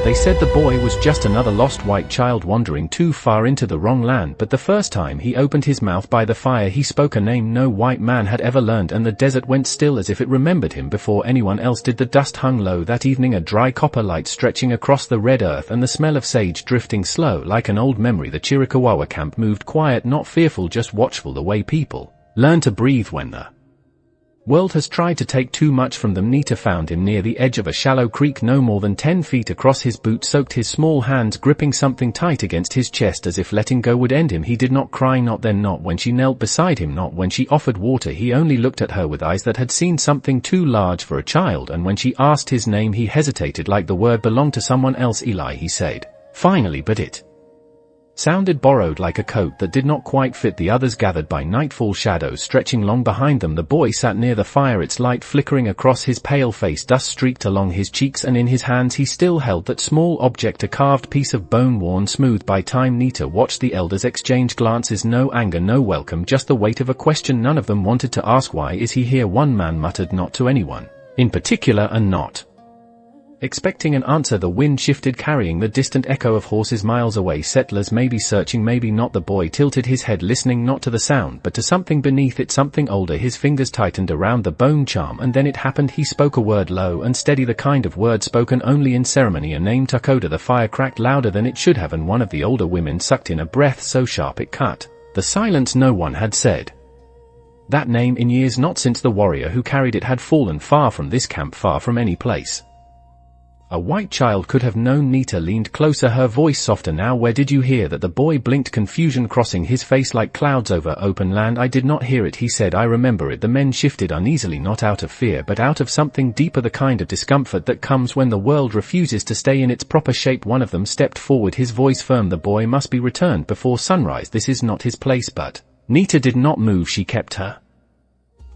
They said the boy was just another lost white child wandering too far into the wrong land, but the first time he opened his mouth by the fire he spoke a name no white man had ever learned, and the desert went still as if it remembered him before anyone else did. The dust hung low that evening, a dry copper light stretching across the red earth and the smell of sage drifting slow like an old memory. The Chiricahua camp moved quiet, not fearful, just watchful, the way people learn to breathe when the world has tried to take too much from them. Nita found him near the edge of a shallow creek no more than 10 feet across. His boot soaked, his small hands gripping something tight against his chest as if letting go would end him. He did not cry, not then, not when she knelt beside him, not when she offered water. He only looked at her with eyes that had seen something too large for a child, and when she asked his name he hesitated like the word belonged to someone else. Eli, he said finally, but it sounded borrowed, like a coat that did not quite fit. The others gathered by nightfall, shadows stretching long behind them. The boy sat near the fire, its light flickering across his pale face. Dust streaked along his cheeks, and in his hands he still held that small object, a carved piece of bone worn smooth by time. Nita watched the elders exchange glances, no anger, no welcome, just the weight of a question none of them wanted to ask. Why is he here? One man muttered, not to anyone in particular, and not expecting an answer. The wind shifted, carrying the distant echo of horses miles away. Settlers, maybe searching, maybe not. The boy tilted his head, listening not to the sound but to something beneath it, something older. His fingers tightened around the bone charm, and then it happened. He spoke a word, low and steady, the kind of word spoken only in ceremony, a name, Takoda. The fire cracked louder than it should have, and one of the older women sucked in a breath so sharp it cut the silence. No one had said that name in years, not since the warrior who carried it had fallen, far from this camp, far from any place a white child could have known. Nita leaned closer, her voice softer now. Where did you hear that? The boy blinked, confusion crossing his face like clouds over open land. I did not hear it, he said. I remember it. The men shifted uneasily, not out of fear but out of something deeper, the kind of discomfort that comes when the world refuses to stay in its proper shape. One of them stepped forward, his voice firm. The boy must be returned before sunrise. This is not his place. But Nita did not move. She kept her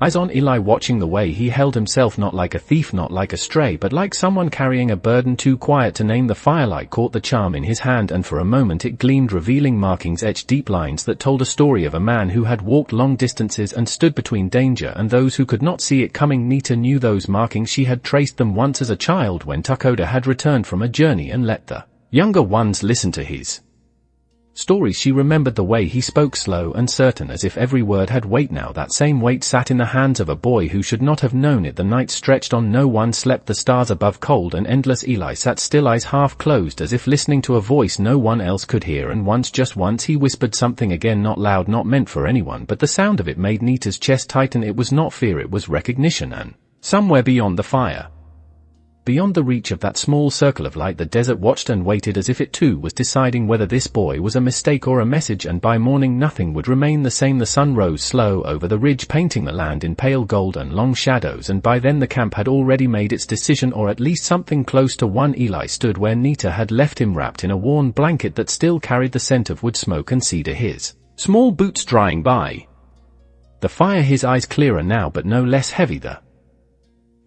eyes on Eli, watching the way he held himself, not like a thief, not like a stray, but like someone carrying a burden too quiet to name. The firelight caught the charm in his hand, and for a moment it gleamed, revealing markings etched, deep lines that told a story of a man who had walked long distances and stood between danger and those who could not see it coming. Nita knew those markings. She had traced them once as a child when Takoda had returned from a journey and let the younger ones listen to his stories. She remembered the way he spoke, slow and certain, as if every word had weight. Now that same weight sat in the hands of a boy who should not have known it. The night stretched on, no one slept, the stars above cold and endless. Eli sat still, eyes half closed, as if listening to a voice no one else could hear, and once, just once, he whispered something again, not loud, not meant for anyone, but the sound of it made Nita's chest tighten. It was not fear, it was recognition, and somewhere beyond the fire, beyond the reach of that small circle of light, the desert watched and waited, as if it too was deciding whether this boy was a mistake or a message. And by morning nothing would remain the same. The sun rose slow over the ridge, painting the land in pale gold and long shadows, and by then the camp had already made its decision, or at least something close to one. Eli stood where Nita had left him, wrapped in a worn blanket that still carried the scent of wood smoke and cedar, his small boots drying by the fire, his eyes clearer now but no less heavy, the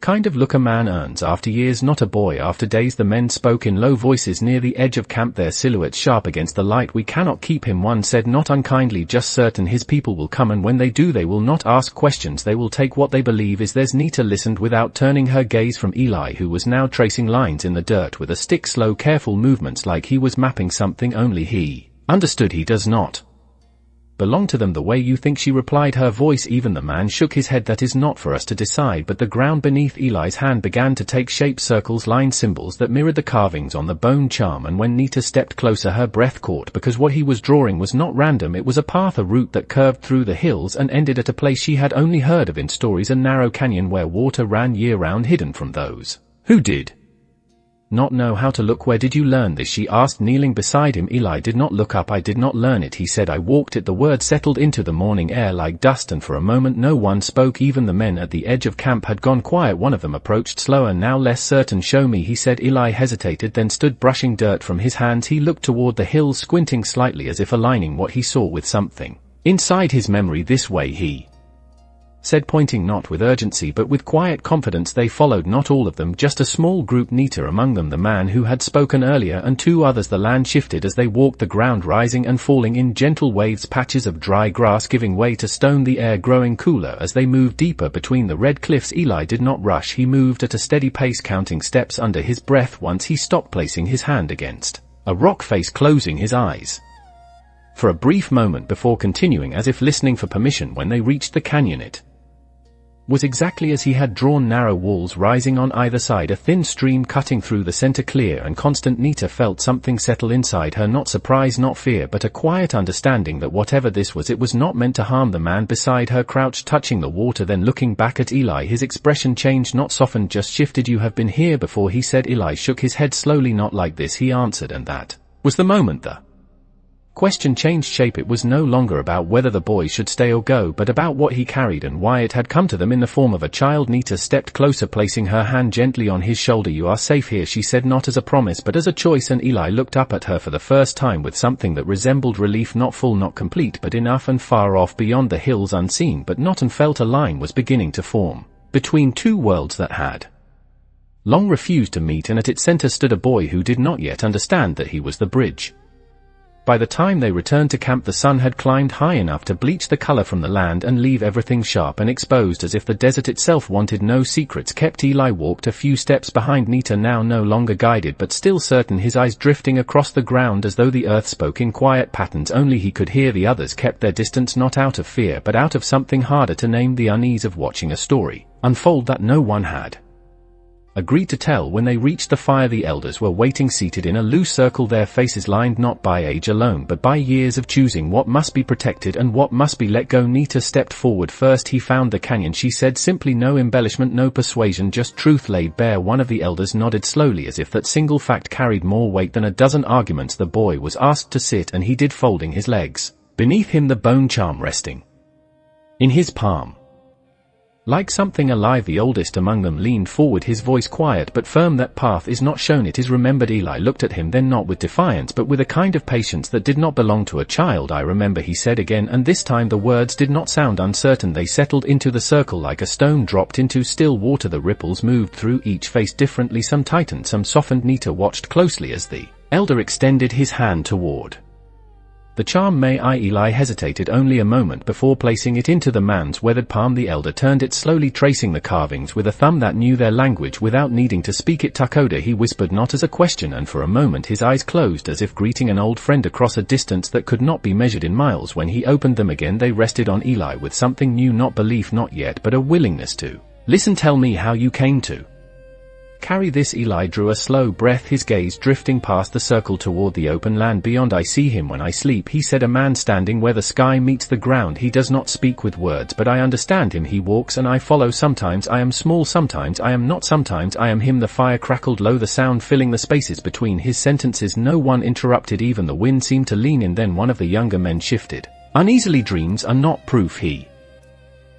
kind of look a man earns after years, not a boy after days. The men spoke in low voices near the edge of camp, their silhouettes sharp against the light. We cannot keep him, one said, not unkindly, just certain his people will come, and when they do they will not ask questions, they will take what they believe is theirs. Nita listened without turning her gaze from Eli, who was now tracing lines in the dirt with a stick, slow careful movements like he was mapping something only he understood. He does not belong to them the way you think, she replied, her voice even. The man shook his head. That is not for us to decide. But the ground beneath Eli's hand began to take shape, circles, lines, symbols that mirrored the carvings on the bone charm, and when Nita stepped closer her breath caught, because what he was drawing was not random. It was a path, a route that curved through the hills and ended at a place she had only heard of in stories, a narrow canyon where water ran year-round, hidden from those who did not know how to look. Where did you learn this? She asked, kneeling beside him. Eli did not look up. I did not learn it, he said. I walked it. The word settled into the morning air like dust, and for a moment no one spoke. Even the men at the edge of camp had gone quiet. One of them approached, slower, now less certain. Show me, he said. Eli hesitated, then stood, brushing dirt from his hands. He looked toward the hills, squinting slightly as if aligning what he saw with something inside his memory. This way, he said, pointing not with urgency but with quiet confidence. They followed, not all of them, just a small group, Nita among them, the man who had spoken earlier and 2 others. The land shifted as they walked, the ground rising and falling in gentle waves, patches of dry grass giving way to stone, the air growing cooler as they moved deeper between the red cliffs. Eli did not rush, he moved at a steady pace, counting steps under his breath. Once he stopped, placing his hand against a rock face, closing his eyes for a brief moment before continuing as if listening for permission. When they reached the canyon, it was exactly as he had drawn, narrow walls rising on either side, a thin stream cutting through the center, clear and constant. Nita felt something settle inside her, not surprise, not fear, but a quiet understanding that whatever this was, it was not meant to harm. The man beside her crouched, touching the water, then looking back at Eli. His expression changed, not softened, just shifted. "You have been here before," he said. Eli shook his head slowly. "Not like this," he answered, and that was the moment the question changed shape. It was no longer about whether the boy should stay or go, but about what he carried and why it had come to them in the form of a child. Nita stepped closer, placing her hand gently on his shoulder. "You are safe here," she said, not as a promise but as a choice, and Eli looked up at her for the first time with something that resembled relief, not full, not complete, but enough and far off beyond the hills, unseen but not, and felt a line was beginning to form between 2 worlds that had long refused to meet, and at its center stood a boy who did not yet understand that he was the bridge. By the time they returned to camp, the sun had climbed high enough to bleach the color from the land and leave everything sharp and exposed, as if the desert itself wanted no secrets kept. Eli walked a few steps behind Nita, now no longer guided but still certain, his eyes drifting across the ground as though the earth spoke in quiet patterns only he could hear. The others kept their distance, not out of fear but out of something harder to name, the unease of watching a story unfold that no one had agreed to tell. When they reached the fire, the elders were waiting, seated in a loose circle, their faces lined not by age alone but by years of choosing what must be protected and what must be let go. Nita stepped forward first. "He found the canyon," she said simply, no embellishment, no persuasion, just truth laid bare. One of the elders nodded slowly, as if that single fact carried more weight than a dozen arguments. The boy was asked to sit, and he did, folding his legs beneath him, the bone charm resting in his palm like something alive. The oldest among them leaned forward, his voice quiet but firm. "That path is not shown, it is remembered." Eli looked at him, then not with defiance but with a kind of patience that did not belong to a child. "I remember," he said again, and this time the words did not sound uncertain. They settled into the circle like a stone dropped into still water. The ripples moved through each face differently, some tightened, some softened. Nita watched closely as the elder extended his hand toward the charm. "May I?" Eli hesitated only a moment before placing it into the man's weathered palm. The elder turned it slowly, tracing the carvings with a thumb that knew their language without needing to speak it. "Takoda," he whispered, not as a question, and for a moment his eyes closed as if greeting an old friend across a distance that could not be measured in miles. When he opened them again, they rested on Eli with something new, not belief, not yet, but a willingness to listen. "Tell me how you came to carry this." Eli drew a slow breath, his gaze drifting past the circle toward the open land beyond. "I see him when I sleep," he said, "a man standing where the sky meets the ground. He does not speak with words, but I understand him. He walks and I follow. Sometimes I am small, sometimes I am not, sometimes I am him." The fire crackled low, the sound filling the spaces between his sentences. No one interrupted, even the wind seemed to lean in. Then one of the younger men shifted uneasily. "Dreams are not proof," he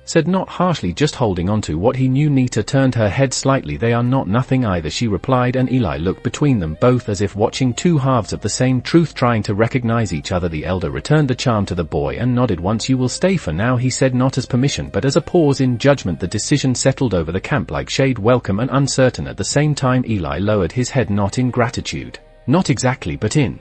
said, not harshly, just holding on to what he knew. Nita turned her head slightly. "They are not nothing either," she replied, and Eli looked between them both as if watching 2 halves of the same truth trying to recognize each other. The elder returned the charm to the boy and nodded. "Once you will stay for now," he said, not as permission but as a pause in judgment. The decision settled over the camp like shade, welcome and uncertain at the same time. Eli lowered his head, not in gratitude, not exactly, but in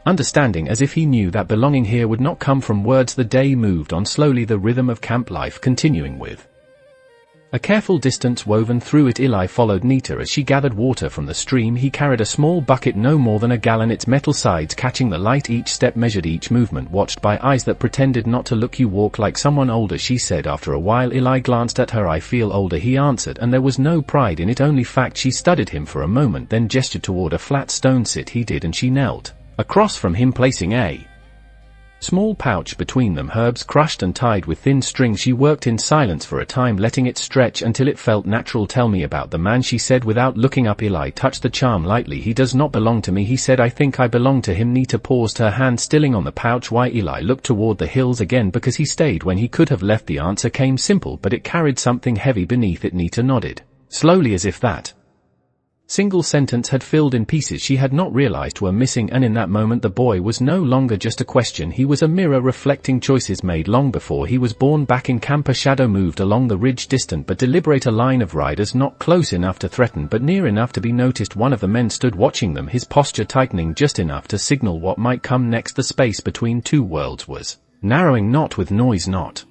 understanding, as if he knew that belonging here would not come from words. The day moved on slowly, the rhythm of camp life continuing with a careful distance woven through it. Eli followed Nita as she gathered water from the stream. He carried a small bucket, no more than a gallon, its metal sides catching the light. Each step measured, each movement watched by eyes that pretended not to look. "You walk like someone older," she said after a while. Eli glanced at her. "I feel older," he answered, and there was no pride in it, only fact. She studied him for a moment, then gestured toward a flat stone. "Sit." He did, and she knelt across from him, placing a small pouch between them, herbs crushed and tied with thin string. She worked in silence for a time, letting it stretch until it felt natural. "Tell me about the man," she said without looking up. Eli touched the charm lightly. "He does not belong to me," he said. "I think I belong to him." Nita paused, her hand stilling on the pouch. "Why?" Eli looked toward the hills again. "Because he stayed when he could have left." The answer came simple, but it carried something heavy beneath it. Nita nodded slowly, as if that single sentence had filled in pieces she had not realized were missing, and in that moment the boy was no longer just a question, he was a mirror reflecting choices made long before he was born. Back in camp, a shadow moved along the ridge, distant but deliberate, a line of riders not close enough to threaten but near enough to be noticed. One of the men stood watching them, his posture tightening just enough to signal what might come next. The space between two worlds was narrowing, not with noise, not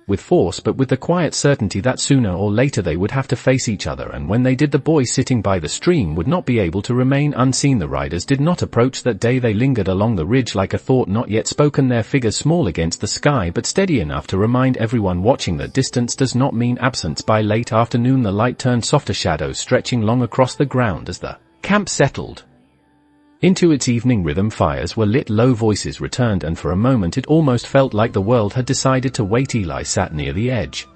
with force, but with the quiet certainty that sooner or later they would have to face each other, and when they did, the boy sitting by the stream would not be able to remain unseen. The riders did not approach that day. They lingered along the ridge like a thought not yet spoken, their figures small against the sky but steady enough to remind everyone watching that distance does not mean absence. By late afternoon the light turned softer, shadows stretching long across the ground as the camp settled into its evening rhythm. Fires were lit, low voices returned, and for a moment it almost felt like the world had decided to wait. Eli sat near the edge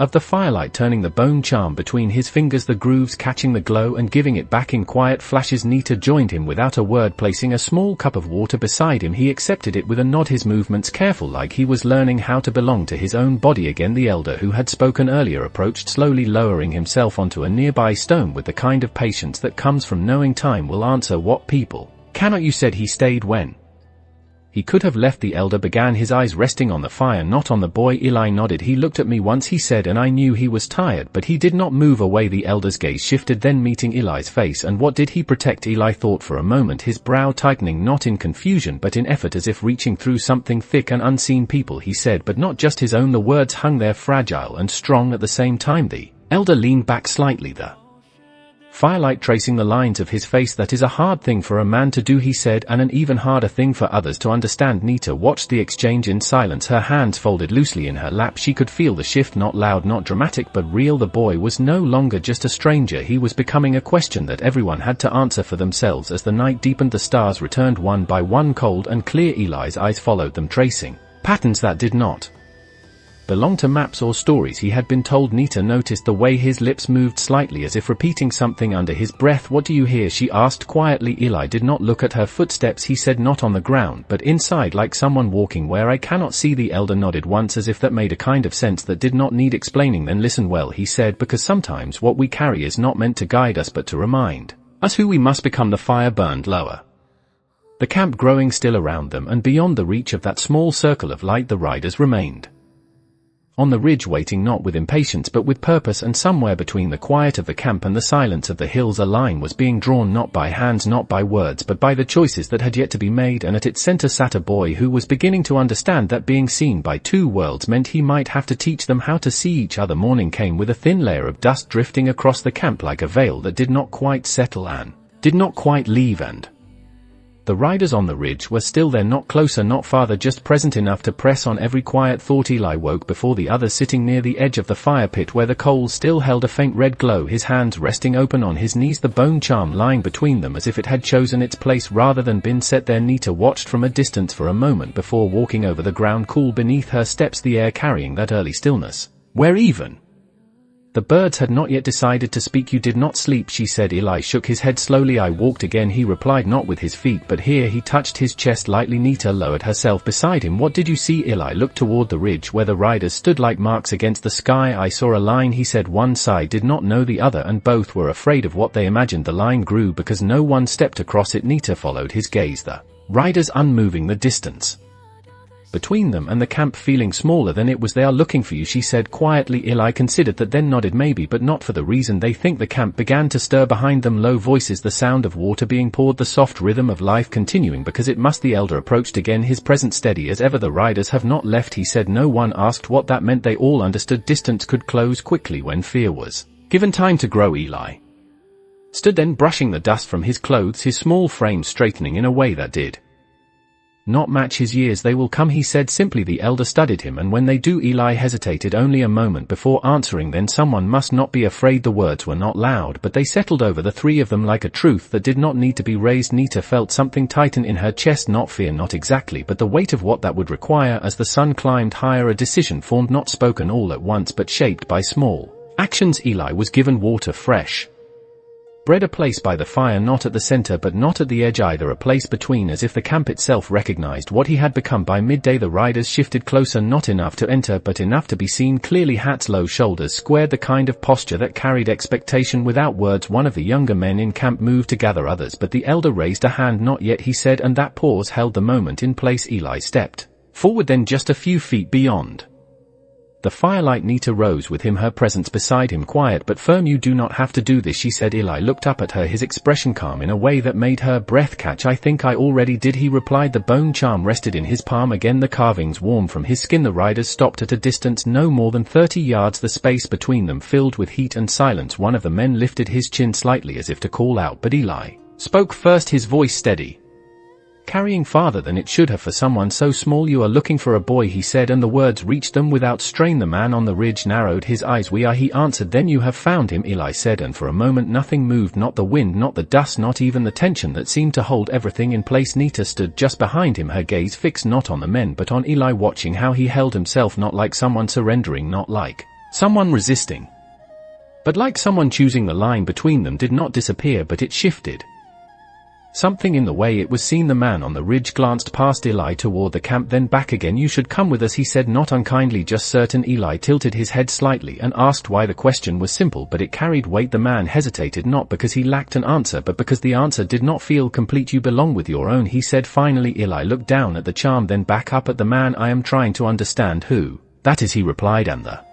of the firelight, turning the bone charm between his fingers, the grooves catching the glow and giving it back in quiet flashes. Nita joined him without a word, placing a small cup of water beside him. He accepted it with a nod, his movements careful, like he was learning how to belong to his own body again. The elder who had spoken earlier approached slowly, lowering himself onto a nearby stone with the kind of patience that comes from knowing time will answer what people cannot. You said he stayed when he could have left. The elder began, his eyes resting on the fire, not on the boy. Eli nodded. He looked at me once, he said, and I knew he was tired, but he did not move away. The elder's gaze shifted, then meeting Eli's face. And what did he protect? Eli thought for a moment, his brow tightening, not in confusion but in effort, as if reaching through something thick and unseen. People, he said, but not just his own. The words hung there, fragile and strong at the same time. The elder leaned back slightly, the firelight tracing the lines of his face. That is a hard thing for a man to do, he said, and an even harder thing for others to understand. Nita watched the exchange in silence, her hands folded loosely in her lap. She could feel the shift, not loud, not dramatic, but real. The boy was no longer just a stranger, he was becoming a question that everyone had to answer for themselves. As the night deepened, the stars returned one by one, cold and clear. Eli's eyes followed them, tracing patterns that did not belong to maps or stories he had been told. Nita noticed the way his lips moved slightly, as if repeating something under his breath. What do you hear? She asked quietly. Eli did not look at her. Footsteps, he said, not on the ground but inside, like someone walking where I cannot see. The elder nodded once, as if that made a kind of sense that did not need explaining. Then listen well, he said, because sometimes what we carry is not meant to guide us but to remind us who we must become. The fire burned lower, the camp growing still around them, and beyond the reach of that small circle of light the riders remained on the ridge, waiting not with impatience but with purpose. And somewhere between the quiet of the camp and the silence of the hills a line was being drawn, not by hands, not by words, but by the choices that had yet to be made. And at its center sat a boy who was beginning to understand that being seen by two worlds meant he might have to teach them how to see each other. Morning came with a thin layer of dust drifting across the camp like a veil that did not quite settle and did not quite leave, and the riders on the ridge were still there, not closer, not farther, just present enough to press on every quiet thought. Eli woke before the others, sitting near the edge of the fire pit where the coals still held a faint red glow, his hands resting open on his knees, the bone charm lying between them as if it had chosen its place rather than been set there. Nita watched from a distance for a moment before walking over, the ground cool beneath her steps, the air carrying that early stillness where even the birds had not yet decided to speak. You did not sleep, she said. Eli shook his head slowly. I walked again, he replied, not with his feet but here. He touched his chest lightly. Nita lowered herself beside him. What did you see? Eli looked toward the ridge where the riders stood like marks against the sky. I saw a line, he said. One side did not know the other, and both were afraid of what they imagined. The line grew because no one stepped across it. Nita followed his gaze, the riders unmoving, the distance between them and the camp feeling smaller than it was. They are looking for you, she said quietly. Eli considered that, then nodded. Maybe, but not for the reason they think. The camp began to stir behind them, low voices, the sound of water being poured, the soft rhythm of life continuing because it must. The elder approached again, his presence steady as ever. The riders have not left, he said. No one asked what that meant. They all understood. Distance could close quickly when fear was given time to grow. Eli stood then, brushing the dust from his clothes, his small frame straightening in a way that did not match his years. They will come, he said simply. The elder studied him, and when they do. Eli hesitated only a moment before answering. Then someone must not be afraid. The words were not loud, but they settled over the three of them like a truth that did not need to be raised. Nita felt something tighten in her chest, not fear, not exactly, but the weight of what that would require as the sun climbed higher. A decision formed, not spoken all at once but shaped by small actions. Eli was given water, fresh Bred a place by the fire, not at the center but not at the edge either, a place between, as if the camp itself recognized what he had become. By midday the riders shifted closer, not enough to enter but enough to be seen clearly. Hats low, shoulders squared, the kind of posture that carried expectation without words. One of the younger men in camp moved to gather others, but the elder raised a hand. Not yet, he said, and that pause held the moment in place. Eli stepped forward, then just a few feet beyond the firelight Nita rose with him, her presence beside him quiet but firm. You do not have to do this, she said. Eli looked up at her, his expression calm in a way that made her breath catch. I think I already did, he replied. The bone charm rested in his palm again, the carvings warm from his skin. The riders stopped at a distance no more than 30 yards, the space between them filled with heat and silence. One of the men lifted his chin slightly as if to call out, but Eli spoke first, his voice steady, carrying farther than it should have for someone so small. You are looking for a boy, he said, and the words reached them without strain. The man on the ridge narrowed his eyes. We are, he answered. Then you have found him, Eli said, and for a moment nothing moved, not the wind, not the dust, not even the tension that seemed to hold everything in place. Nita stood just behind him, her gaze fixed not on the men but on Eli, watching how he held himself, not like someone surrendering, not like someone resisting, but like someone choosing. The line between them did not disappear, but it shifted. Something in the way it was seen. The man on the ridge glanced past Eli toward the camp, then back again. You should come with us, he said, not unkindly, just certain. Eli tilted his head slightly and asked why. The question was simple, but it carried weight. The man hesitated, not because he lacked an answer, but because the answer did not feel complete. You belong with your own, he said finally. Eli looked down at the charm, then back up at the man. I am trying to understand who that is, he replied, and the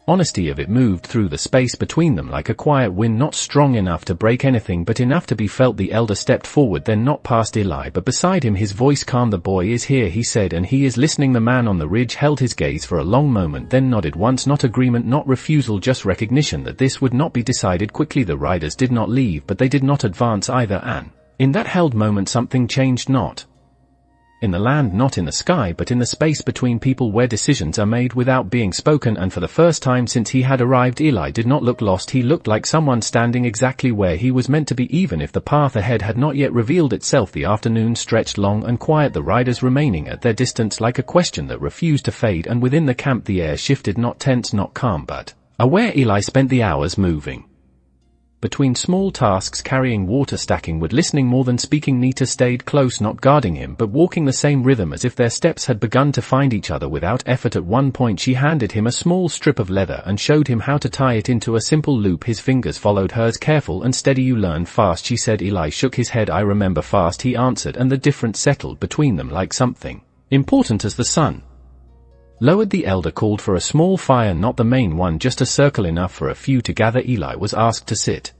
honesty of it moved through the space between them like a quiet wind, not strong enough to break anything but enough to be felt. The elder stepped forward, then not past Eli but beside him, his voice calm. The boy is here, he said, and he is listening. The man on the ridge held his gaze for a long moment, then nodded once, not agreement, not refusal, just recognition that this would not be decided quickly. The riders did not leave, but they did not advance either, and in that held moment something changed, not in the land, not in the sky, but in the space between people where decisions are made without being spoken. And for the first time since he had arrived, Eli did not look lost. He looked like someone standing exactly where he was meant to be, even if the path ahead had not yet revealed itself. The afternoon stretched long and quiet, the riders remaining at their distance like a question that refused to fade, and within the camp the air shifted, not tense, not calm, but aware. Eli spent the hours moving between small tasks, carrying water, stacking wood, listening more than speaking. Nita stayed close, not guarding him, but walking the same rhythm, as if their steps had begun to find each other without effort. At one point she handed him a small strip of leather and showed him how to tie it into a simple loop. His fingers followed hers, careful and steady. You learn fast, she said. Eli shook his head. I remember fast, he answered, and the difference settled between them like something important. As the sun lowered, the elder called for a small fire, not the main one, just a circle enough for a few to gather. Eli was asked to sit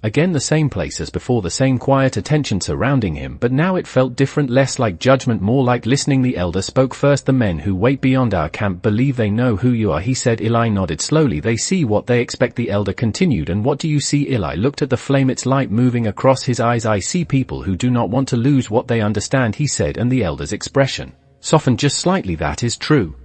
again, the same place as before, the same quiet attention surrounding him, but now it felt different, less like judgment, more like listening. The elder spoke first. The men who wait beyond our camp believe they know who you are, he said. Eli nodded slowly. They see what they expect, the elder continued. And what do you see? Eli looked at the flame, its light moving across his eyes. I see people who do not want to lose what they understand, he said, and the elder's expression softened just slightly. That is true.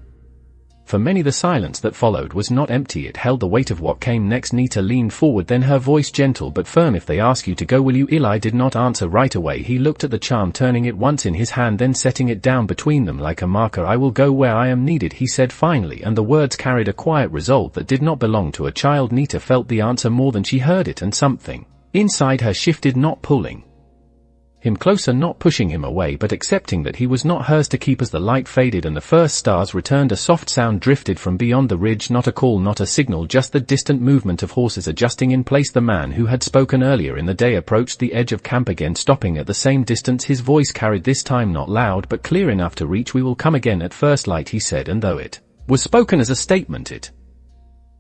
For many the silence that followed was not empty, it held the weight of what came next. Nita leaned forward, then her voice gentle but firm. If they ask you to go, will you? Eli did not answer right away. He looked at the charm, turning it once in his hand, then setting it down between them like a marker. I will go where I am needed, he said finally, and the words carried a quiet resolve that did not belong to a child. Nita felt the answer more than she heard it, and something inside her shifted, not pulling him closer, not pushing him away, but accepting that he was not hers to keep. As the light faded and the first stars returned, a soft sound drifted from beyond the ridge, not a call, not a signal, just the distant movement of horses adjusting in place. The man who had spoken earlier in the day approached the edge of camp again, stopping at the same distance. His voice carried, this time not loud but clear enough to reach. We will come again at first light, he said, and though it was spoken as a statement, it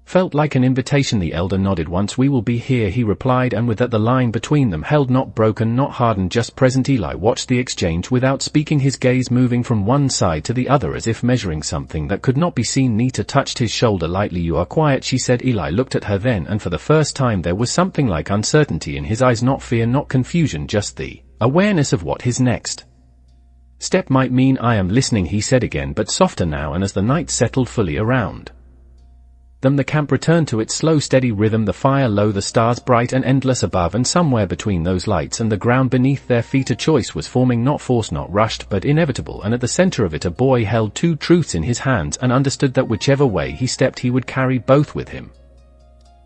felt like an invitation. The elder nodded once. We will be here, he replied, and with that the line between them held, not broken, not hardened, just present. Eli watched the exchange without speaking, his gaze moving from one side to the other as if measuring something that could not be seen. Nita touched his shoulder lightly. You are quiet, she said. Eli looked at her then, and for the first time there was something like uncertainty in his eyes, not fear, not confusion, just the awareness of what his next step might mean. I am listening, he said again, but softer now, and as the night settled fully around them, the camp returned to its slow, steady rhythm, the fire low, the stars bright and endless above, and somewhere between those lights and the ground beneath their feet a choice was forming, not forced, not rushed, but inevitable, and at the center of it a boy held two truths in his hands and understood that whichever way he stepped he would carry both with him.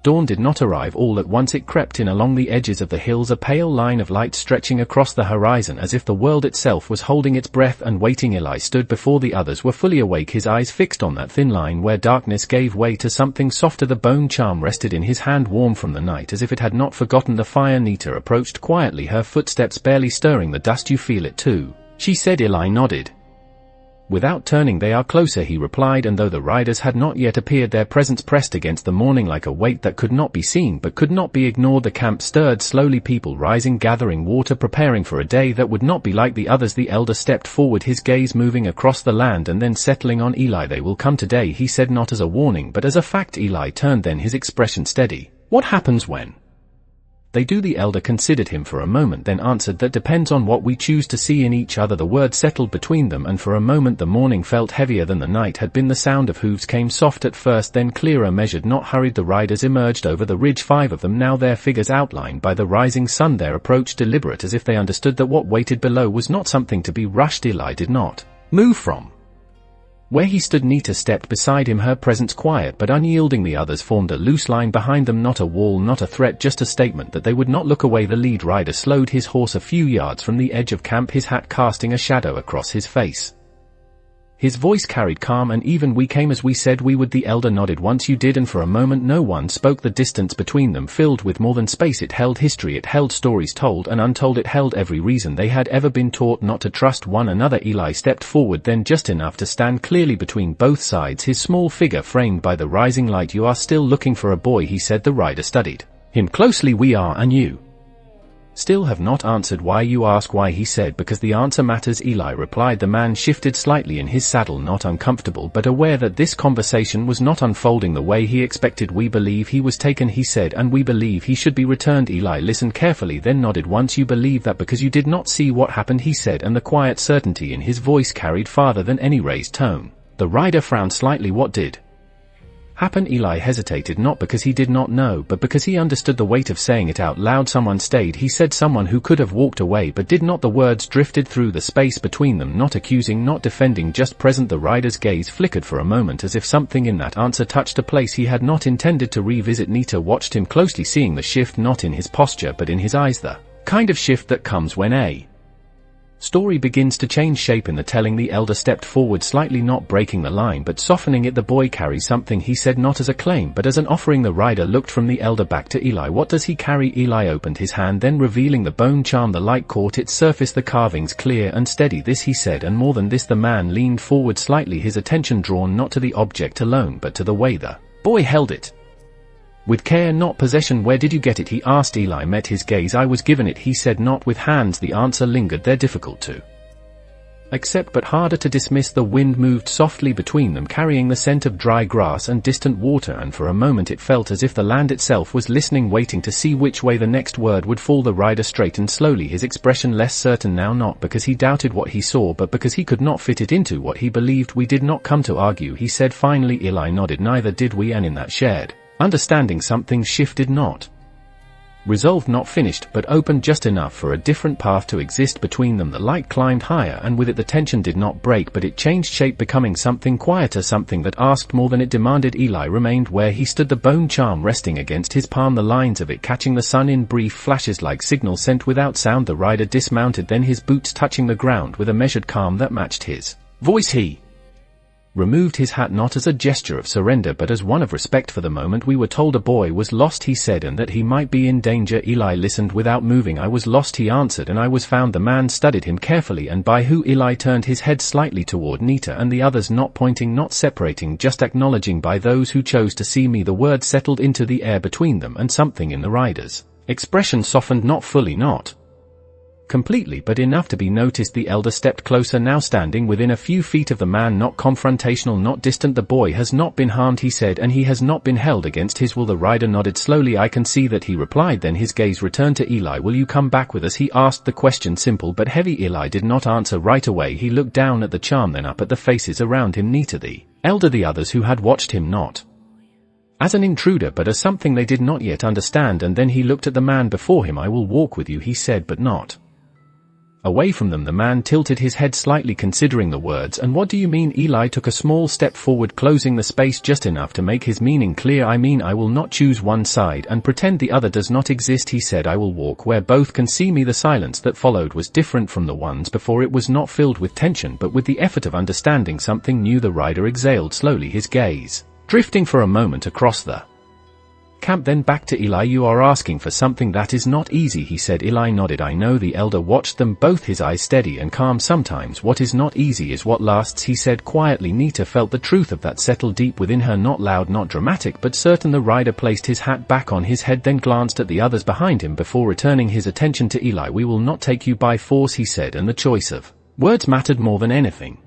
Dawn did not arrive all at once. It crept in along the edges of the hills, a pale line of light stretching across the horizon as if the world itself was holding its breath and waiting. Eli stood before the others were fully awake, his eyes fixed on that thin line where darkness gave way to something softer. The bone charm rested in his hand, warm from the night, as if it had not forgotten the fire. Nita approached quietly, her footsteps barely stirring the dust. You feel it too, she said. Eli nodded. Without turning. They are closer, he replied, and though the riders had not yet appeared, their presence pressed against the morning like a weight that could not be seen but could not be ignored. The camp stirred slowly, people rising, gathering water, preparing for a day that would not be like the others. The elder stepped forward, his gaze moving across the land and then settling on Eli. They will come today, he said, not as a warning but as a fact. Eli turned, then his expression steady. What happens when they do? The elder considered him for a moment, then answered, that depends on what we choose to see in each other. The word settled between them, and for a moment the morning felt heavier than the night had been. The sound of hooves came soft at first, then clearer, measured, not hurried. The riders emerged over the ridge, 5 of them now, their figures outlined by the rising sun, their approach deliberate, as if they understood that what waited below was not something to be rushed. Eli did not move from where he stood. Nita stepped beside him, her presence quiet but unyielding. The others formed a loose line behind them, not a wall, not a threat, just a statement that they would not look away. The lead rider slowed his horse a few yards from the edge of camp, his hat casting a shadow across his face. His voice carried calm and even. We came as we said we would. The elder nodded. Once you did. And for a moment no one spoke. The distance between them filled with more than space. It held history, it held stories told and untold, it held every reason they had ever been taught not to trust one another. Eli stepped forward, then just enough to stand clearly between both sides, his small figure framed by the rising light. You are still looking for a boy, he said. The rider studied him closely. We are, and you still have not answered. Why, you ask? Why, he said. Because the answer matters, Eli replied. The man shifted slightly in his saddle, not uncomfortable but aware that this conversation was not unfolding the way he expected. We believe he was taken, he said, and we believe he should be returned. Eli listened carefully, then nodded. Once you believe that because you did not see what happened, he said, and the quiet certainty in his voice carried farther than any raised tone. The rider frowned slightly. What did happen? Eli hesitated, not because he did not know but because he understood the weight of saying it out loud. Someone stayed, he said, someone who could have walked away but did not. The words drifted through the space between them, not accusing, not defending, just present. The rider's gaze flickered for a moment as if something in that answer touched a place he had not intended to revisit. Nita watched him closely, seeing the shift not in his posture but in his eyes, the kind of shift that comes when a story begins to change shape in the telling. The elder stepped forward slightly, not breaking the line but softening it. The boy carries something, he said, not as a claim but as an offering. The rider looked from the elder back to Eli. What does he carry? Eli opened his hand, then revealing the bone charm. The light caught its surface, the carvings clear and steady. This, he said, and more than this. The man leaned forward slightly, his attention drawn not to the object alone but to the way the boy held it. With care, not possession. Where did you get it? He asked. Eli met his gaze. I was given it, he said, not with hands. The answer lingered there, difficult to accept but harder to dismiss. The wind moved softly between them, carrying the scent of dry grass and distant water, and for a moment it felt as if the land itself was listening, waiting to see which way the next word would fall. The rider straightened slowly, his expression less certain now, not because he doubted what he saw but because he could not fit it into what he believed. We did not come to argue, he said finally. Eli nodded. Neither did we, and in that shared understanding something shifted, not resolved, not finished, but opened just enough for a different path to exist between them. The light climbed higher, and with it the tension did not break but it changed shape, becoming something quieter, something that asked more than it demanded. Eli remained where he stood, the bone charm resting against his palm, the lines of it catching the sun in brief flashes like signals sent without sound. The rider dismounted, then his boots touching the ground with a measured calm that matched his voice. He removed his hat not as a gesture of surrender but as one of respect. For the moment we were told a boy was lost, he said, and that he might be in danger. Eli listened without moving. I was lost, he answered, and I was found. The man studied him carefully. And by who? Eli turned his head slightly toward Nita and the others, not pointing, not separating, just acknowledging. By those who chose to see me. The word settled into the air between them, and something in the rider's expression softened, not fully, not completely, but enough to be noticed. The elder stepped closer, now standing within a few feet of the man, not confrontational, not distant. The boy has not been harmed, he said, and he has not been held against his will. The rider nodded slowly. I can see that, he replied. Then his gaze returned to Eli. Will you come back with us? He asked, the question simple but heavy. Eli did not answer right away. He looked down at the charm, then up at the faces around him. Nita, the elder, the others who had watched him, not as an intruder but as something they did not yet understand. And then he looked at the man before him. I will walk with you, he said, but not Away from them the man tilted his head slightly considering the words. And what do you mean? Eli took a small step forward, closing the space just enough to make his meaning clear. I mean I will not choose one side and pretend the other does not exist, he said. I will walk where both can see me. The silence that followed was different from the ones before. It was not filled with tension but with the effort of understanding something new. The rider exhaled slowly, his gaze drifting for a moment across the camp, then back to Eli. You are asking for something that is not easy, he said. Eli nodded. I know. The elder watched them both, his eyes steady and calm. Sometimes what is not easy is what lasts, he said quietly. Nita felt the truth of that settle deep within her, not loud, not dramatic, but certain. The rider placed his hat back on his head, then glanced at the others behind him before returning his attention to Eli. We will not take you by force, he said, and the choice of words mattered more than anything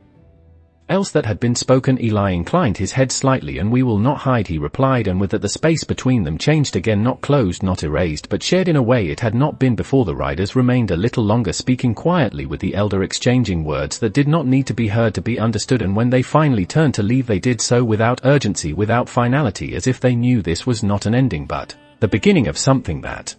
else that had been spoken. Eli inclined his head slightly. And we will not hide, he replied, and with that the space between them changed again, not closed, not erased, but shared in a way it had not been before. The riders remained a little longer, speaking quietly with the elder, exchanging words that did not need to be heard to be understood, and when they finally turned to leave they did so without urgency, without finality, as if they knew this was not an ending but the beginning of something that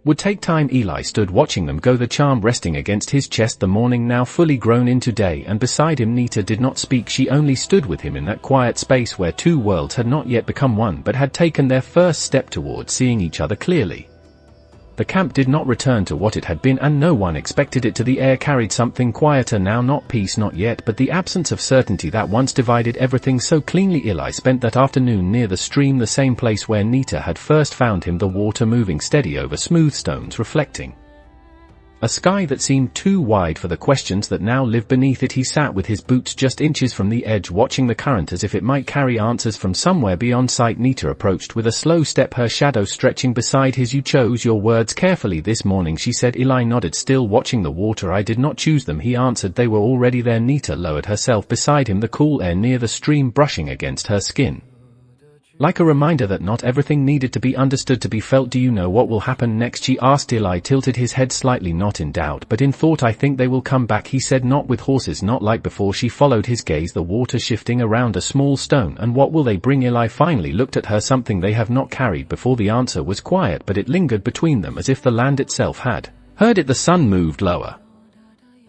would take time. Eli stood watching them go, the charm resting against his chest, the morning now fully grown into day, and beside him Nita did not speak. She only stood with him in that quiet space where two worlds had not yet become one but had taken their first step toward seeing each other clearly. The camp did not return to what it had been, and no one expected it to. The air carried something quieter now, not peace, not yet, but the absence of certainty that once divided everything so cleanly. Eli spent that afternoon near the stream, the same place where Nita had first found him, the water moving steady over smooth stones, reflecting a sky that seemed too wide for the questions that now lived beneath it. He sat with his boots just inches from the edge, watching the current as if it might carry answers from somewhere beyond sight. Nita approached with a slow step, her shadow stretching beside his. You chose your words carefully this morning, she said. Eli nodded, still watching the water. I did not choose them, he answered. They were already there. Nita lowered herself beside him, the cool air near the stream brushing against her skin like a reminder that not everything needed to be understood to be felt. Do you know what will happen next, she asked. Eli tilted his head slightly, not in doubt but in thought. I think they will come back, he said. Not with horses, not like before. She followed his gaze, the water shifting around a small stone. And what will they bring? Eli finally looked at her. Something they have not carried before. The answer was quiet, but it lingered between them as if the land itself had heard it. The sun moved lower,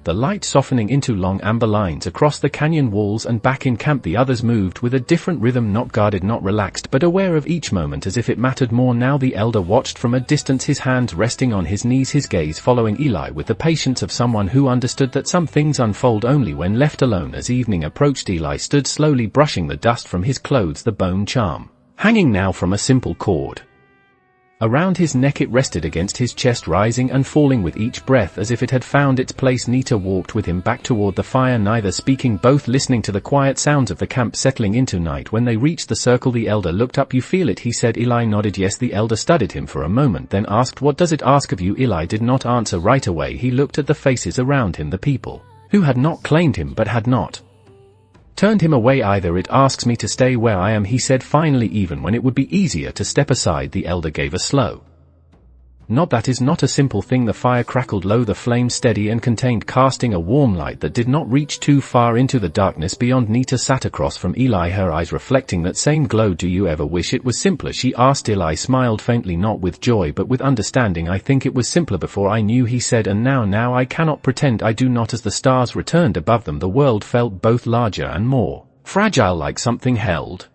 the light softening into long amber lines across the canyon walls, and back in camp the others moved with a different rhythm, not guarded, not relaxed, but aware of each moment as if it mattered more now. The elder watched from a distance, his hands resting on his knees, his gaze following Eli with the patience of someone who understood that some things unfold only when left alone. As evening approached, Eli stood slowly brushing the dust from his clothes, the bone charm hanging now from a simple cord around his neck. It rested against his chest, rising and falling with each breath as if it had found its place. Nita walked with him back toward the fire, neither speaking, both listening to the quiet sounds of the camp settling into night. When they reached the circle the elder looked up. You feel it, he said. Eli nodded. Yes. The elder studied him for a moment, then asked, what does it ask of you? Eli did not answer right away. He looked at the faces around him, the people who had not claimed him but had not turned him away either. It asks me to stay where I am, he said finally, even when it would be easier to step aside. The elder gave a slow nod. That is not a simple thing. The fire crackled low, the flame steady and contained, casting a warm light that did not reach too far into the darkness beyond. Nita sat across from Eli, her eyes reflecting that same glow. Do you ever wish it was simpler, she asked. Eli smiled faintly, not with joy but with understanding. I think it was simpler before I knew, he said, and now I cannot pretend I do not. As the stars returned above them, the world felt both larger and more fragile, like something held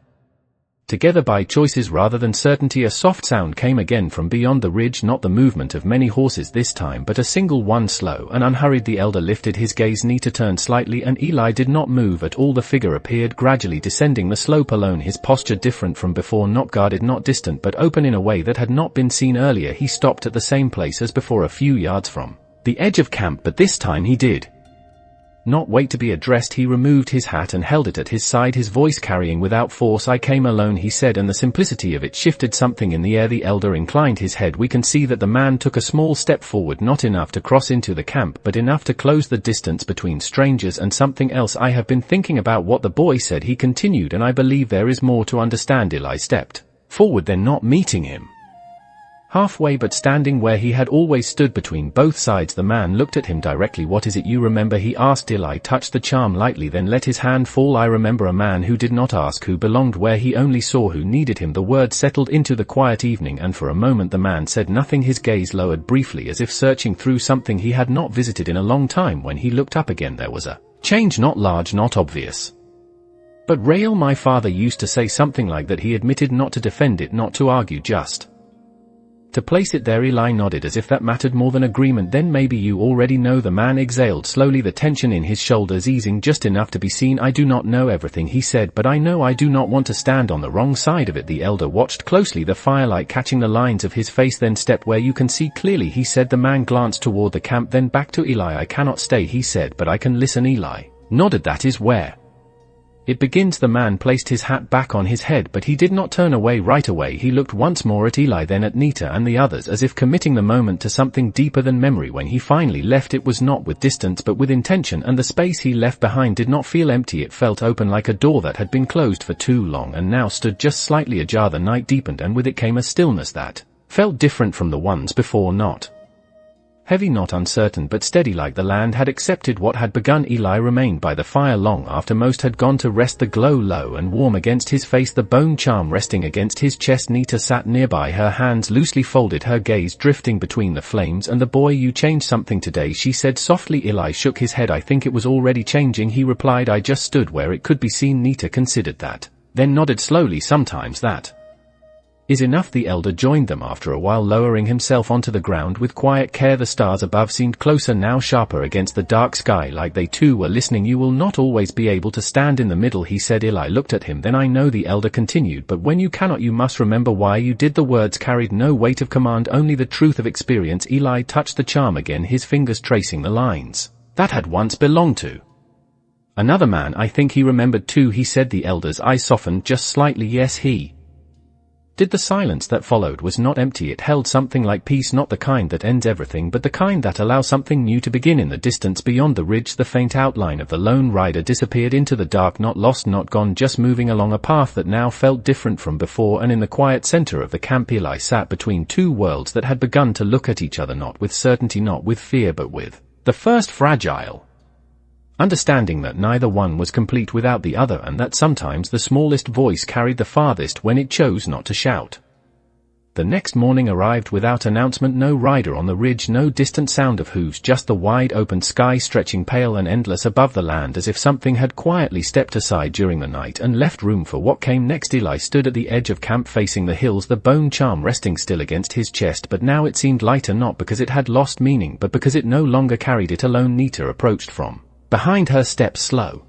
together by choices rather than certainty. A soft sound came again from beyond the ridge, not the movement of many horses this time, but a single one, slow and unhurried. The elder lifted his gaze. Nita turned slightly, and Eli did not move at all. The figure appeared gradually descending the slope alone, his posture different from before, not guarded, not distant, but open in a way that had not been seen earlier. He stopped at the same place as before, a few yards from the edge of camp, but this time he did not wait to be addressed. He removed his hat and held it at his side, his voice carrying without force. I came alone, he said, and the simplicity of it shifted something in the air. The elder inclined his head. We can see that the man took a small step forward, not enough to cross into the camp, but enough to close the distance between strangers. And something else. I have been thinking about what the boy said, he continued, and I believe there is more to understand. Eli stepped forward, then, not meeting him, Halfway but standing where he had always stood between both sides, the man looked at him directly. "What is it you remember?" he asked. Eli touched the charm lightly, then let his hand fall. "I remember a man who did not ask who belonged where, he only saw who needed him." The word settled into the quiet evening, and for a moment the man said nothing. His gaze lowered briefly as if searching through something he had not visited in a long time. When he looked up again there was a change, not large, not obvious, but real. "My father used to say something like that," he admitted, not to defend it, not to argue, just to place it there. Eli nodded as if that mattered more than agreement. "Then maybe you already know." The man exhaled slowly, the tension in his shoulders easing just enough to be seen. "I do not know everything," he said, "but I know I do not want to stand on the wrong side of it." The elder watched closely, the firelight catching the lines of his face. "Then step where you can see clearly," he said. The man glanced toward the camp, then back to Eli. "I cannot stay," he said, "but I can listen." Eli nodded. "That is where it begins." The man placed his hat back on his head, but he did not turn away right away. He looked once more at Eli, then at Nita and the others, as if committing the moment to something deeper than memory. When he finally left, it was not with distance but with intention, and the space he left behind did not feel empty. It felt open, like a door that had been closed for too long and now stood just slightly ajar. The night deepened, and with it came a stillness that felt different from the ones before, not heavy, not uncertain, but steady, like the land had accepted what had begun. Eli remained by the fire long after most had gone to rest, the glow low and warm against his face, the bone charm resting against his chest. Nita sat nearby, her hands loosely folded, her gaze drifting between the flames. "And the boy, you changed something today," she said softly. Eli shook his head. "I think it was already changing," he replied. "I just stood where it could be seen." Nita considered that, then nodded slowly. "Sometimes that is enough." The elder joined them after a while, lowering himself onto the ground with quiet care. The stars above seemed closer now, sharper against the dark sky, like they too were listening. "You will not always be able to stand in the middle," he said. Eli looked at him. "Then I know," the elder continued, "but when you cannot, you must remember why you did." The words carried no weight of command, only the truth of experience. Eli touched the charm again, his fingers tracing the lines that had once belonged to another man. "I think he remembered too," he said. The elder's eyes softened just slightly. "Yes, he did." The silence that followed was not empty. It held something like peace, not the kind that ends everything, but the kind that allows something new to begin. In the distance beyond the ridge, the faint outline of the lone rider disappeared into the dark, not lost, not gone, just moving along a path that now felt different from before. And in the quiet center of the camp, Eli sat between two worlds that had begun to look at each other, not with certainty, not with fear, but with the first fragile understanding that neither one was complete without the other, and that sometimes the smallest voice carried the farthest when it chose not to shout. The next morning arrived without announcement. No rider on the ridge, no distant sound of hooves, just the wide open sky stretching pale and endless above the land, as if something had quietly stepped aside during the night and left room for what came next. Eli stood at the edge of camp facing the hills, the bone charm resting still against his chest, but now it seemed lighter, not because it had lost meaning, but because it no longer carried it alone. Nita approached from behind, her steps slow,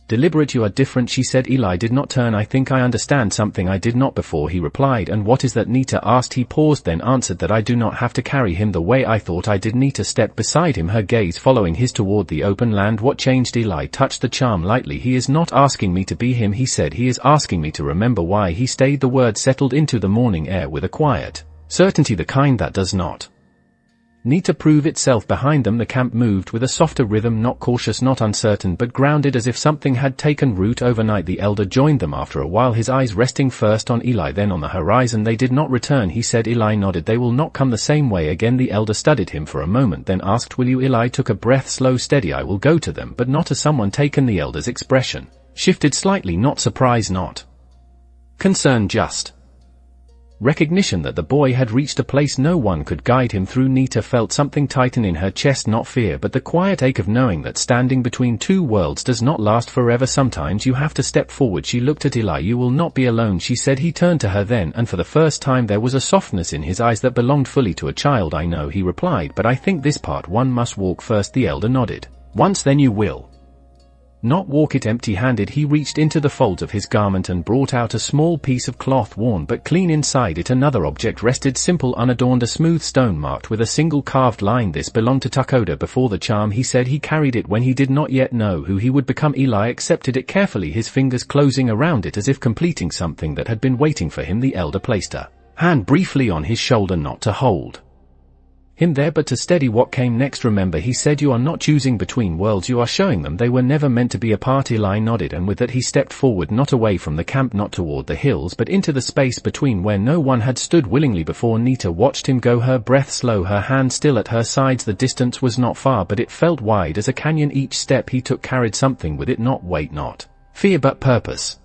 deliberate. "You are different," she said. Eli did not turn. "I think I understand something I did not before," he replied. "And what is that?" Nita asked. He paused, then answered, "That I do not have to carry him the way I thought I did." Nita stepped beside him, her gaze following his toward the open land. "What changed?" Eli touched the charm lightly. "He is not asking me to be him," he said. "He is asking me to remember why he stayed." The word settled into the morning air with a quiet certainty, the kind that does not need to prove itself. Behind them the camp moved with a softer rhythm, not cautious, not uncertain, but grounded, as if something had taken root overnight. The elder joined them after a while, his eyes resting first on Eli, then on the horizon. "They did not return," he said. Eli nodded. "They will not come the same way again." The elder studied him for a moment, then asked, "Will you?" Eli took a breath, slow, steady. "I will go to them, but not as someone taken." The elder's expression shifted slightly, not surprise, not concern, just recognition that the boy had reached a place no one could guide him through. Nita felt something tighten in her chest, not fear, but the quiet ache of knowing that standing between two worlds does not last forever. Sometimes you have to step forward. She looked at Eli. "You will not be alone," she said. He turned to her then, and for the first time there was a softness in his eyes that belonged fully to a child. "I know," he replied, "but I think this part one must walk first." The elder nodded. "Once, then you will not walk it empty-handed." He reached into the folds of his garment and brought out a small piece of cloth, worn but clean inside it. Another object rested, simple, unadorned, a smooth stone marked with a single carved line. "This belonged to Tuckoda before the charm," he said. "He carried it when he did not yet know who he would become." Eli accepted it carefully, his fingers closing around it as if completing something that had been waiting for him. The elder placed a hand briefly on his shoulder, not to hold him there but to steady what came next. Remember, he said, you are not choosing between worlds, you are showing them they were never meant to be apart. Eli nodded, and with that he stepped forward, not away from the camp, not toward the hills, but into the space between where no one had stood willingly before. Nita watched him go, her breath slow, her hand still at her sides. The distance was not far, but it felt wide as a canyon. Each step he took carried something with it, not weight, not fear, but purpose.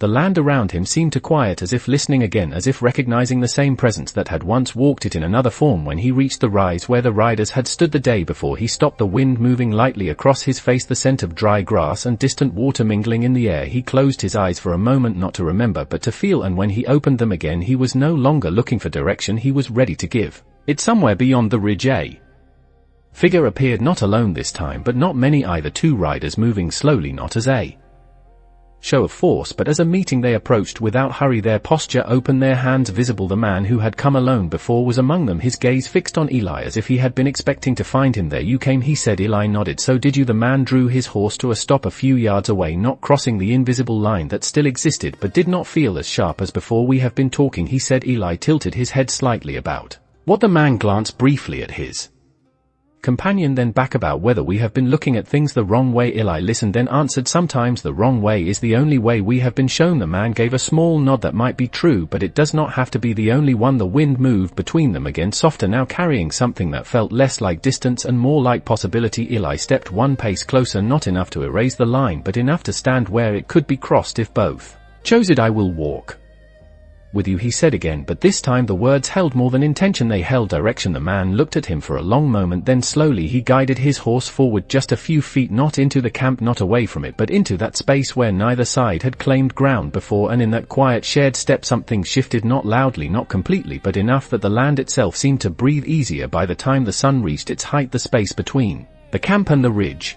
The land around him seemed to quiet, as if listening again, as if recognizing the same presence that had once walked it in another form. When he reached the rise where the riders had stood the day before, he stopped, the wind moving lightly across his face, the scent of dry grass and distant water mingling in the air. He closed his eyes for a moment, not to remember but to feel, and when he opened them again he was no longer looking for direction, he was ready to give it. Somewhere beyond the ridge a figure appeared, not alone this time, but not many either. Two riders moving slowly, not as a show of force but as a meeting. They approached without hurry, their posture open, their hands visible. The man who had come alone before was among them, his gaze fixed on Eli as if he had been expecting to find him there. You came, he said. Eli nodded. So did you. The man drew his horse to a stop a few yards away, not crossing the invisible line that still existed but did not feel as sharp as before. We have been talking, he said. Eli tilted his head slightly about what the man glanced briefly at his companion, then back about whether we have been looking at things the wrong way. Eli listened, then answered, sometimes the wrong way is the only way we have been shown. The man gave a small nod. That might be true, but it does not have to be the only one. The wind moved between them again, softer now, carrying something that felt less like distance and more like possibility. Eli stepped one pace closer, not enough to erase the line, but enough to stand where it could be crossed if both chose it. I will walk with you, he said again, but this time the words held more than intention, they held direction. The man looked at him for a long moment, then slowly he guided his horse forward just a few feet, not into the camp, not away from it, but into that space where neither side had claimed ground before. And in that quiet shared step something shifted, not loudly, not completely, but enough that the land itself seemed to breathe easier. By the time the sun reached its height, the space between the camp and the ridge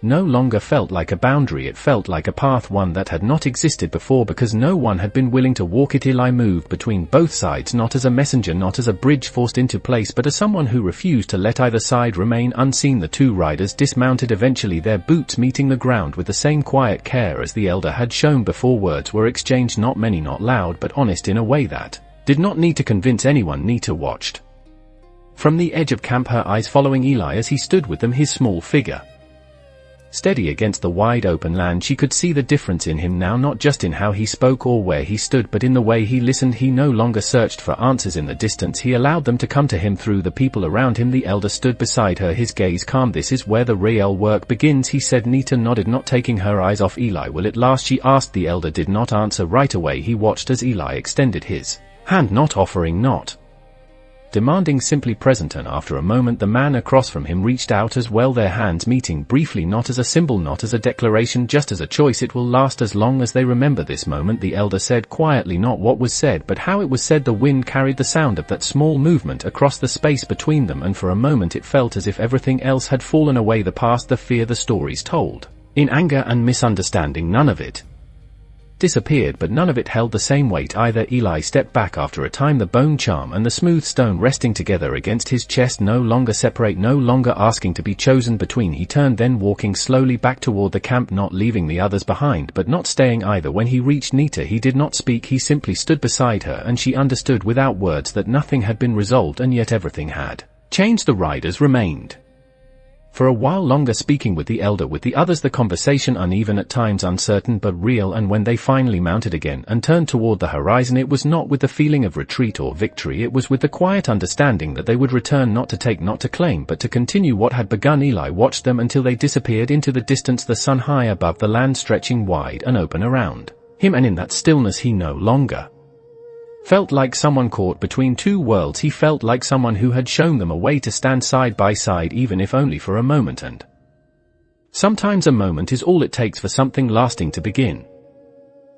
no longer felt like a boundary, it felt like a path, one that had not existed before because no one had been willing to walk it. Eli moved between both sides, not as a messenger, not as a bridge forced into place, but as someone who refused to let either side remain unseen. The two riders dismounted eventually, their boots meeting the ground with the same quiet care as the elder had shown before. Words were exchanged, not many, not loud, but honest, in a way that did not need to convince anyone. Nita watched from the edge of camp, her eyes following Eli as he stood with them, his small figure steady against the wide open land. She could see the difference in him now, not just in how he spoke or where he stood, but in the way he listened. He no longer searched for answers in the distance, he allowed them to come to him through the people around him. The elder stood beside her, his gaze calm. This is where the real work begins, he said. Nita nodded, not taking her eyes off Eli. Will it last, she asked. The elder did not answer right away. He watched as Eli extended his hand, not offering, not demanding, simply present, and after a moment the man across from him reached out as well, their hands meeting briefly, not as a symbol, not as a declaration, just as a choice. It will last as long as they remember this moment, the elder said quietly, not what was said but how it was said. The wind carried the sound of that small movement across the space between them, and for a moment it felt as if everything else had fallen away, the past, the fear, the stories told in anger and misunderstanding. None of it disappeared, but none of it held the same weight either. Eli stepped back after a time, the bone charm and the smooth stone resting together against his chest, no longer separate, no longer asking to be chosen between. He turned, then walking slowly back toward the camp, not leaving the others behind, but not staying either. When he reached Nita he did not speak, he simply stood beside her, and she understood without words that nothing had been resolved and yet everything had changed. The riders remained for a while longer, speaking with the elder, with the others, the conversation uneven at times, uncertain but real, and when they finally mounted again and turned toward the horizon, it was not with the feeling of retreat or victory, it was with the quiet understanding that they would return, not to take, not to claim, but to continue what had begun. Eli watched them until they disappeared into the distance, the sun high above, the land stretching wide and open around him, and in that stillness he no longer felt like someone caught between two worlds. He felt like someone who had shown them a way to stand side by side, even if only for a moment, and sometimes a moment is all it takes for something lasting to begin.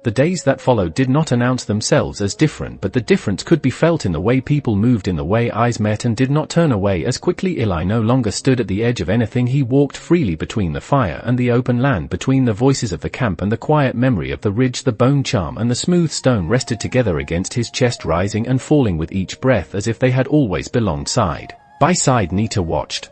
The days that followed did not announce themselves as different, but the difference could be felt in the way people moved, in the way eyes met and did not turn away as quickly. Eli no longer stood at the edge of anything, he walked freely between the fire and the open land, between the voices of the camp and the quiet memory of the ridge. The bone charm and the smooth stone rested together against his chest, rising and falling with each breath as if they had always belonged side by side. Nita watched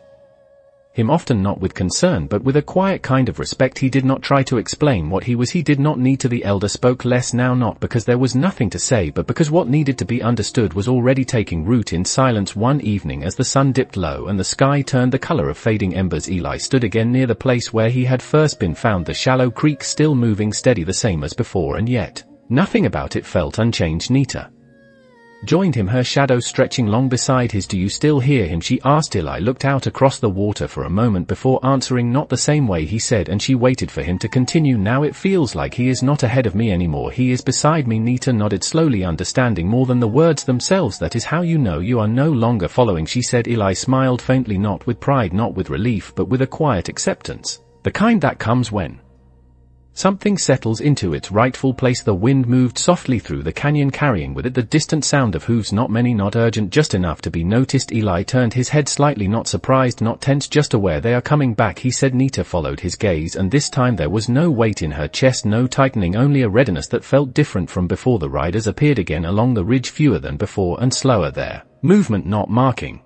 him often not with concern but with a quiet kind of respect. He did not try to explain what he was. He did not need to. The elder spoke less now, not because there was nothing to say but because what needed to be understood was already taking root. In silence one evening, as the sun dipped low and the sky turned the color of fading embers, Eli stood again near the place where he had first been found, the shallow creek still moving steady the same as before, and yet nothing about it felt unchanged. Nita joined him, her shadow stretching long beside his. "Do you still hear him?" she asked. Eli looked out across the water for a moment before answering. "Not the same way," he said, and she waited for him to continue. "Now it feels like he is not ahead of me anymore. He is beside me." Nita nodded slowly, understanding more than the words themselves. "That is how you know you are no longer following," she said. Eli smiled faintly, not with pride, not with relief, but with a quiet acceptance, the kind that comes when something settles into its rightful place. The wind moved softly through the canyon, carrying with it the distant sound of hooves, not many, not urgent, just enough to be noticed. Eli turned his head slightly, not surprised, not tense, just aware. "They are coming back," he said. Nita followed his gaze, and this time there was no weight in her chest, no tightening, only a readiness that felt different from before. The riders appeared again along the ridge, fewer than before and slower, their movement not marking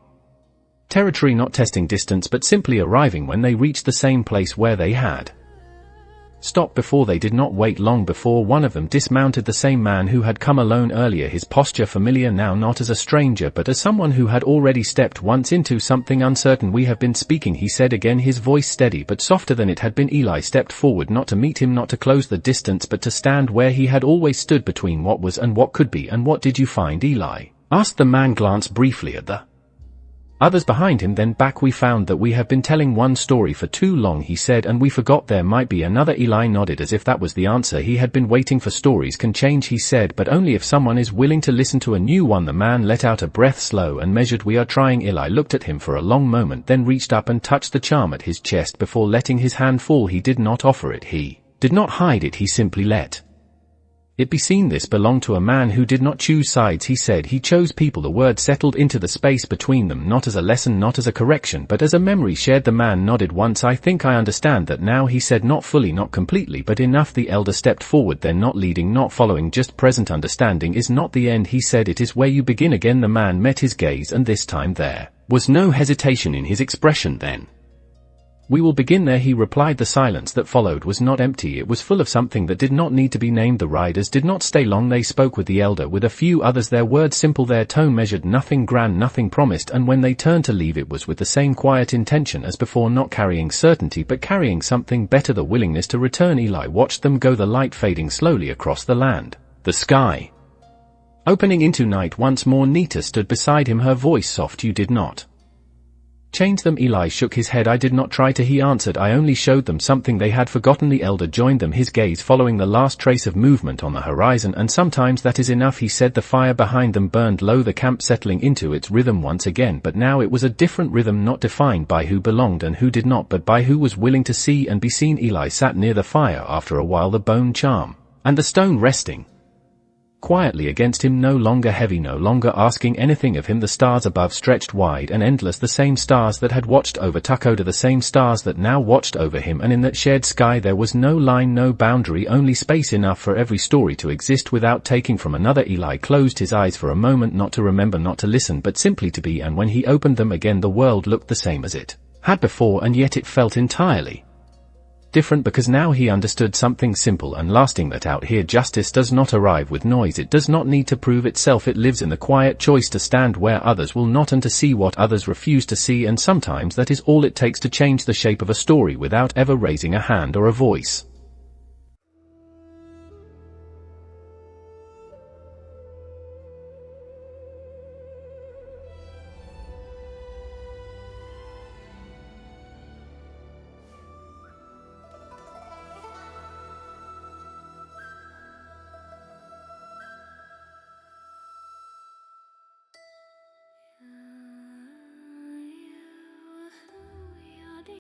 territory, not testing distance, but simply arriving when they reached the same place where they had stopped before. They did not wait long before one of them dismounted, the same man who had come alone earlier, his posture familiar now, not as a stranger but as someone who had already stepped once into something uncertain. "We have been speaking," he said again, his voice steady but softer than it had been. Eli stepped forward, not to meet him, not to close the distance, but to stand where he had always stood, between what was and what could be. "And what did you find?" Eli asked. The man glanced briefly at the others behind him, then back. "We found that we have been telling one story for too long," he said, "and we forgot there might be another." Eli nodded as if that was the answer he had been waiting for. "Stories can change," he said, "but only if someone is willing to listen to a new one." The man let out a breath, slow and measured. "We are trying." Eli looked at him for a long moment, then reached up and touched the charm at his chest before letting his hand fall. He did not offer it, he did not hide it, he simply let it be seen. "This belonged to a man who did not choose sides," he said. "He chose people." The word settled into the space between them, not as a lesson, not as a correction, but as a memory shared. The man nodded once. "I think I understand that now," he said, not fully, not completely, but enough. The elder stepped forward, then, not leading, not following, just present. "Understanding is not the end," he said, "it is where you begin again." The man met his gaze, and this time there was no hesitation in his expression. "Then we will begin there," he replied. The silence that followed was not empty, it was full of something that did not need to be named. The riders did not stay long. They spoke with the elder, with a few others, their words simple, their tone measured, nothing grand, nothing promised, and when they turned to leave it was with the same quiet intention as before, not carrying certainty but carrying something better, the willingness to return. Eli watched them go, the light fading slowly across the land, the sky opening into night once more. Nita stood beside him, her voice soft. "You did not change them?" Eli shook his head. "I did not try to," he answered. "I only showed them something they had forgotten." The elder joined them, his gaze following the last trace of movement on the horizon. "And sometimes that is enough," he said. The fire behind them burned low, the camp settling into its rhythm once again, but now it was a different rhythm, not defined by who belonged and who did not, but by who was willing to see and be seen. Eli sat near the fire after a while, the bone charm and the stone resting quietly against him, no longer heavy, no longer asking anything of him. The stars above stretched wide and endless, the same stars that had watched over Tuckoda, the same stars that now watched over him, and in that shared sky there was no line, no boundary, only space enough for every story to exist without taking from another. Eli closed his eyes for a moment, not to remember, not to listen, but simply to be, and when he opened them again the world looked the same as it had before, and yet it felt entirely different, because now he understood something simple and lasting, that out here justice does not arrive with noise, it does not need to prove itself, it lives in the quiet choice to stand where others will not and to see what others refuse to see, and sometimes that is all it takes to change the shape of a story without ever raising a hand or a voice.